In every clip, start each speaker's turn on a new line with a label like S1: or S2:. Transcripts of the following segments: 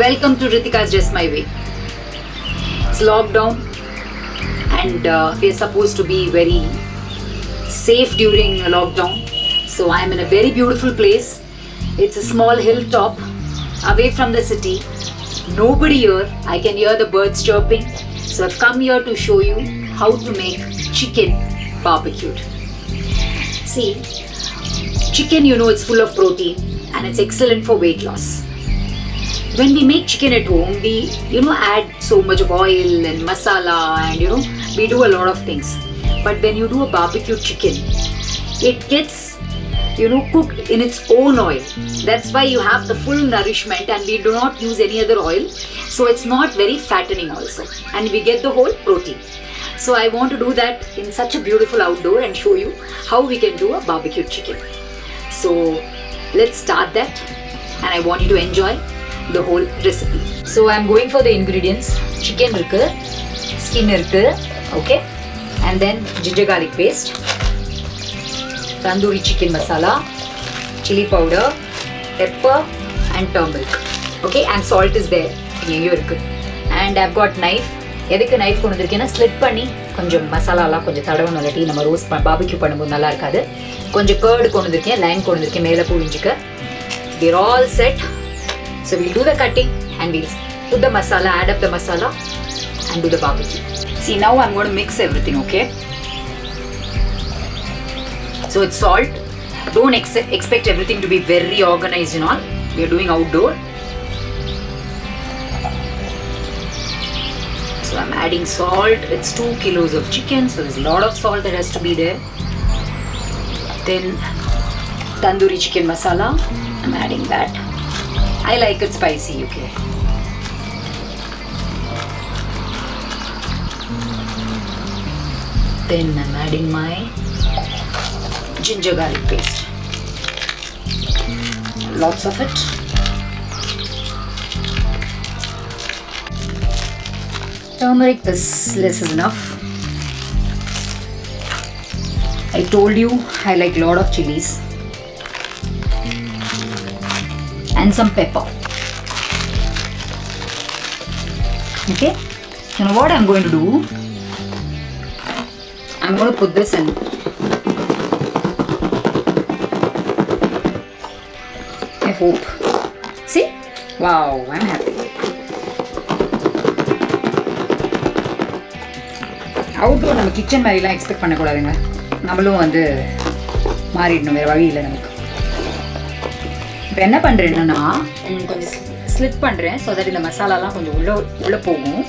S1: Welcome to Rethika's Just My Way. It's lockdown and we're supposed to be very safe during lockdown. So I'm in a very beautiful place. It's a small hilltop away from the city. Nobody here. I can hear the birds chirping. So I've come here to show you how to make chicken barbecued. See, chicken, it's full of protein and it's excellent for weight loss. When we make chicken at home, we, add so much of oil and masala and, we do a lot of things. But when you do a barbecue chicken, it gets, cooked in its own oil. That's why you have the full nourishment and we do not use any other oil. So it's not very fattening also. And we get the whole protein. So I want to do that in such a beautiful outdoor and show you how we can do a barbecue chicken. So let's start that and I want you to enjoy the whole recipe. So I'm going for the ingredients. Chicken irukku, skin irukku, okay, and then ginger garlic paste, tandoori chicken masala, chili powder, pepper and turmeric, okay, and salt is there. And I've got knife. எதுக்கு knife கொண்டு வந்திருக்கேன்னா slit பண்ணி கொஞ்சம் மசாலாலாம் கொஞ்சம் தடவணும், இல்லாட்டி நம்ம roast barbecue பண்ணும்போது நல்லா இருக்காது. கொஞ்சம் கர்டு கொண்டு வந்திருக்கேன், லைம் கொண்டு வந்திருக்கேன் மேலே புழிஞ்சிக்க. We're all set. So we'll do the cutting and we'll put the masala, add up the masala and do the barbecue. See, now I'm going to mix everything, okay? So it's salt. Don't expect everything to be very organized and all. We're doing outdoor. So I'm adding salt. It's 2 kilos of chicken, so there's a lot of salt that has to be there. Then tandoori chicken masala, I'm adding that. I like it spicy, okay. Then I'm adding my ginger garlic paste. Lots of it. Turmeric, this less is enough. I told you I like a lot of chilies. And some pepper. Okay, you know what I'm going to do? I'm going to put this in. I hope. See? Wow, I'm happy. Outdoor நம்ம kitchen மாதிரிலாம் expect பண்ணக்கூடாதுங்க. நம்மளும் வந்து மாறிடணும், வேறு வழி இல்லை நமக்கு. இப்போ என்ன பண்ணுறேன்னா கொஞ்சம் ஸ்லிட் பண்ணுறேன் ஸோ தட் இந்த மசாலாலாம் கொஞ்சம் உள்ளே போகும்.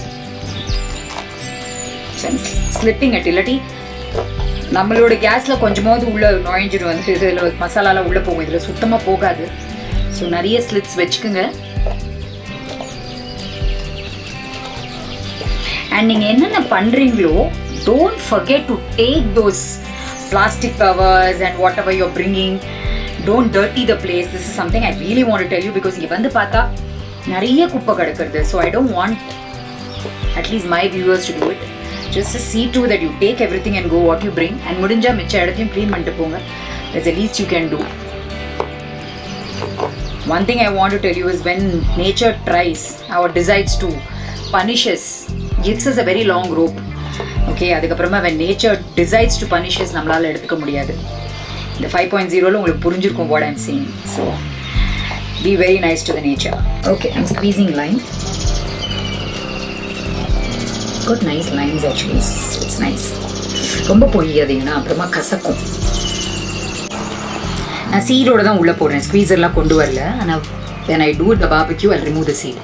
S1: ஸ்லிப்பிங் அட் இல்லாட்டி நம்மளோட கேஸில் கொஞ்சமாவது உள்ளே நுழைஞ்சிடும், வந்து இதில் மசாலாலாம் உள்ளே போகும், இதில் சுத்தமாக போகாது. ஸோ நிறைய ஸ்லிட்ஸ் வச்சுக்கோங்க. அண்ட் நீங்கள் என்னென்ன பண்ணுறீங்களோ don't forget to take those plastic covers and whatever you're bringing. Don't dirty the place. This is something I really want to tell you because இங்க வந்து பார்த்தா நிறைய குப்பை கிடக்குறது. So I don't want at least my viewers to do it. Just see to that you take everything and go what you bring and முடிஞ்சா மிச்ச இடத்தையும் clean பண்ணிட்டு போங்க. That's the least you can do. One thing I want to tell you is when nature tries or decides to punish us, gives us a very long rope. Okay, அதுக்கப்புறமா when nature decides to punish us நம்மளால எடுத்துக்க முடியாது. இந்த 5.0ல உங்களுக்கு புரிஞ்சிருக்கும் what I'm saying. So be very nice to the nature. Okay, I'm squeezing lime. Got nice limes actually. It's nice. ரொம்ப பொய்யாதீங்கன்னா அப்புறமா கசக்கும். நான் சீடோட தான் உள்ளே போடுறேன், ஸ்குவீசர்லாம் கொண்டு வரல. ஆனால் when I do the barbecue I'll remove the seed.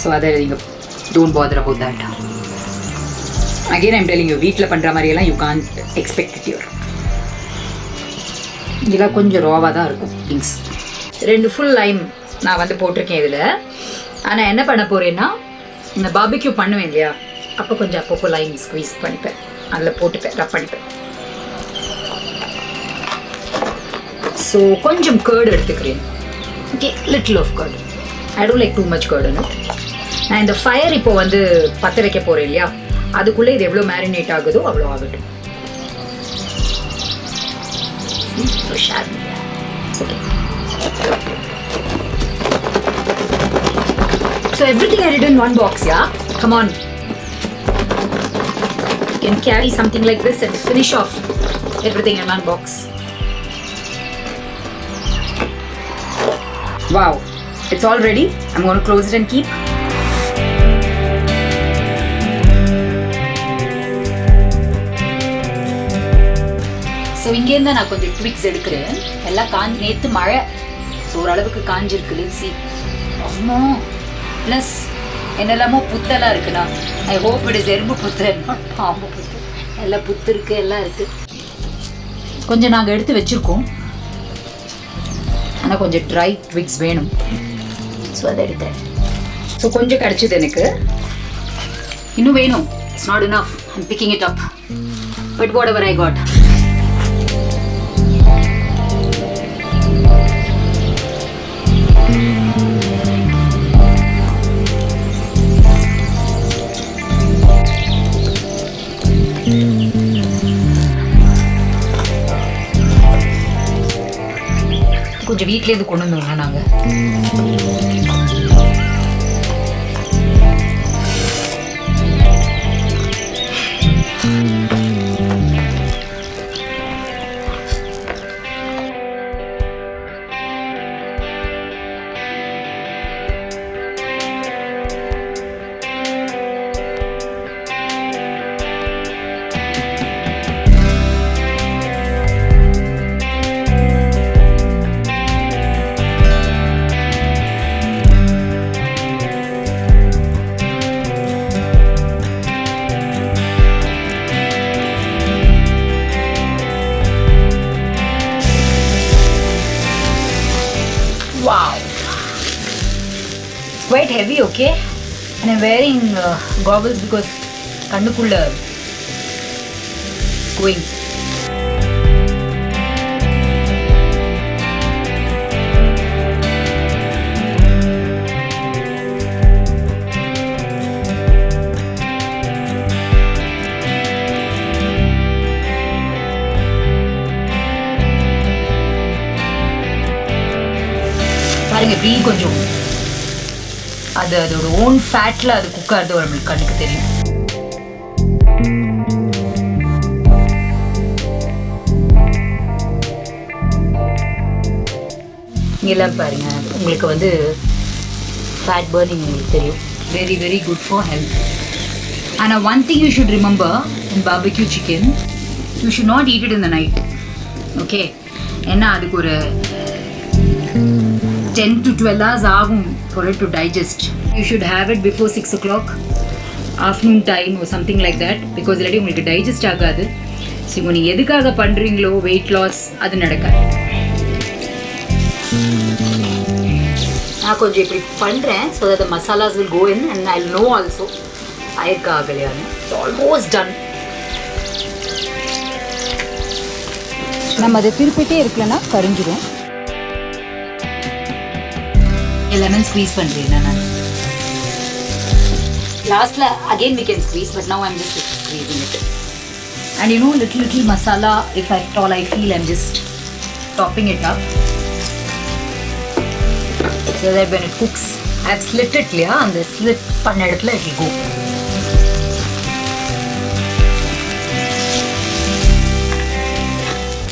S1: So அதை நீங்கள் don't bother about that. Again I'm telling you, வீட்டில் பண்ணுற மாதிரியெல்லாம் you can't expect it here. இதெல்லாம் கொஞ்சம் ராவாக தான் இருக்கும் திங்ஸ். 2 ஃபுல் லைம் நான் வந்து போட்டிருக்கேன் இதில். ஆனால் என்ன பண்ண போகிறேன்னா இந்த பார்பிக்யூ பண்ணுவேன் இல்லையா, அப்போ கொஞ்சம் அப்பப்போ லைம் ஸ்குவீஸ் பண்ணிப்பேன், அதில் போட்டுப்பேன், ரப் பண்ணிப்பேன். ஸோ கொஞ்சம் கர்டு எடுத்துக்கிறேன். Okay, little of curd. I don't like too much curd. நான் இந்த ஃபயர் இப்போ வந்து பற்ற வைக்க போகிறேன் இல்லையா, அதுக்குள்ளே இது எவ்வளோ மேரினேட் ஆகுதோ அவ்வளோ ஆகட்டும். So everything I did in one box, yeah? Come on. You can carry something like this and finish off everything in one box. Wow, it's all ready. I'm going to close it and keep. So இங்கேருந்து நான் கொஞ்சம் twigs எடுக்கிறேன். எல்லாம் நேற்று மழை, so ஓரளவுக்கு காஞ்சிருக்கு. C அம்மா plus என்னெல்லாமோ புத்தெல்லாம் இருக்குண்ணா. ஐ ஹோப் இட் இஸ் எறும்பு புத்து, பாம்பு புத்து, எல்லாம் புத்து இருக்குது, எல்லாம் இருக்குது. கொஞ்சம் நாங்கள் எடுத்து வச்சுருக்கோம், ஆனால் கொஞ்சம் ட்ரை ட்விக்ஸ் வேணும். ஸோ அதை எடுத்தேன். ஸோ கொஞ்சம் கிடச்சிது எனக்கு, இன்னும் வேணும். It's not enough. I'm picking it up, but what ever I got. கொஞ்சம் வீட்டிலேருந்து கொண்டு வந்துடுறோம் நாங்கள். Wow, it's quite heavy, okay? And I'm wearing goggles because kannukulla going. பாருங்க, இப்படி கொஞ்சம் அதோட ஓன் ஃபேட்டில் அது குக் ஆகுது, நம்மளுக்கு கண்ணுக்கு தெரியும். இங்கெல்லாம் பாருங்க, உங்களுக்கு ஃபேட் பர்னிங் உங்களுக்கு தெரியும். Very very good for health. ஆனால் one thing you should remember in barbecue chicken, you should not eat it in the night, okay? ஏன்னா அதுக்கு ஒரு 10 to 12 hours ஆகும் for it to digest. You should have it before 6 o'clock afternoon time or something like that, because இல்லாட்டி உங்களுக்கு digest ஆகாது. So இப்போ நீங்கள் எதுக்காக பண்ணுறீங்களோ வெயிட் லாஸ் அது நடக்காது. நான் கொஞ்சம் இப்படி பண்ணுறேன் so that the masalas will go in and I'll know also ஆயிருக்கா ஆகலையான்னு. It's almost done. நம்ம அதை திருப்பிட்டே இருக்கலன்னா கரிஞ்சிடும். Lemon squeeze பண்ணுறேன் நான். Lastல again we can squeeze, but now I'm just squeezing it. And you know, little masala, if at all I feel, I'm just topping it up so that when it cooks, I've slit it, yeah, and the slit பண்ண இடத்துல it will go.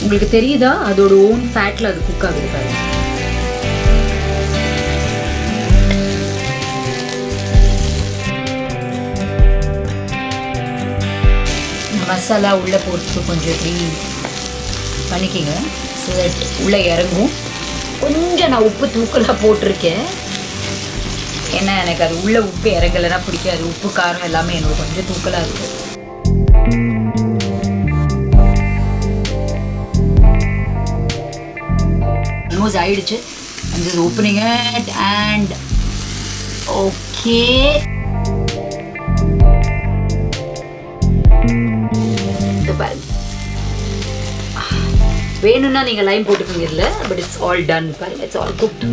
S1: உங்களுக்கு தெரியுதா அதோட own ஃபேட்ல அது cook ஆகுது பாருங்க. மசாலா உள்ளே போட்டு கொஞ்சம் இப்படி பண்ணிக்கிங்க ஸோ தட் உள்ளே இறங்கும். கொஞ்சம் நான் உப்பு தூக்கலாக போட்டிருக்கேன், ஏன்னா எனக்கு அது உள்ளே உப்பு இறங்கலைன்னா பிடிக்காது. உப்பு காரம் எல்லாமே என்னோட கொஞ்சம் தூக்கலாக இருக்குது. ஆல்மோஸ்ட் ஆயிடுச்சு. I'm just opening it and okay. வேணும்னா நீங்கள் லைம் போட்டுக்கோங்க இதில், பட் இட்ஸ் ஆல் டன். பாருங்க, it's all cooked.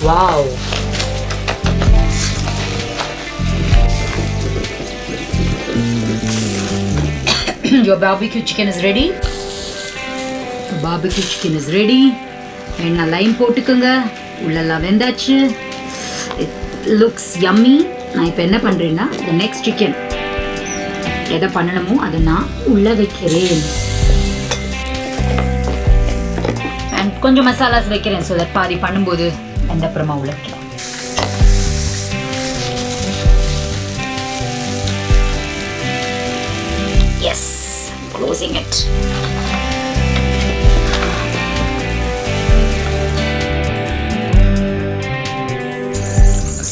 S1: Wow, Your barbecue chicken is ready. The barbecue chicken is ready. And lime போட்டுக்குங்க. உள்ளெல்லாம் வெந்தாச்சு. It looks yummy. நான் இப்போ என்ன பண்றேன்னா the next chicken எதை பண்ணணுமோ அதை நான் உள்ள வைக்கிறேன். And கொஞ்சம் மசாலாஸ் வைக்கிறேன் so that பாதி பண்ணும்போது அந்த அப்புறமா உள்ள வைக்கலாம். Yes, closing it.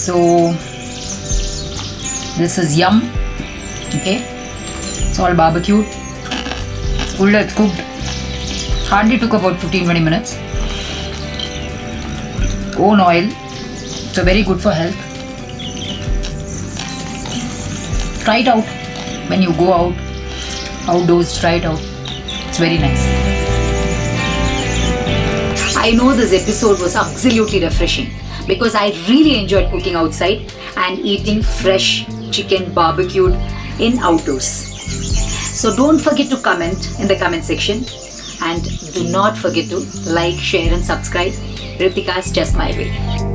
S1: So this is yum. Okay, it's all barbecued. It's cooked. Hardly took about 15-20 minutes. Own oil, so very good for health. Try it out when you go outdoors. Try it out. It's very nice. I know this episode was absolutely refreshing because I really enjoyed cooking outside and eating fresh chicken barbecued in outdoors. So don't forget to comment in the comment section and do not forget to like, share and subscribe Rethika's Just My Way.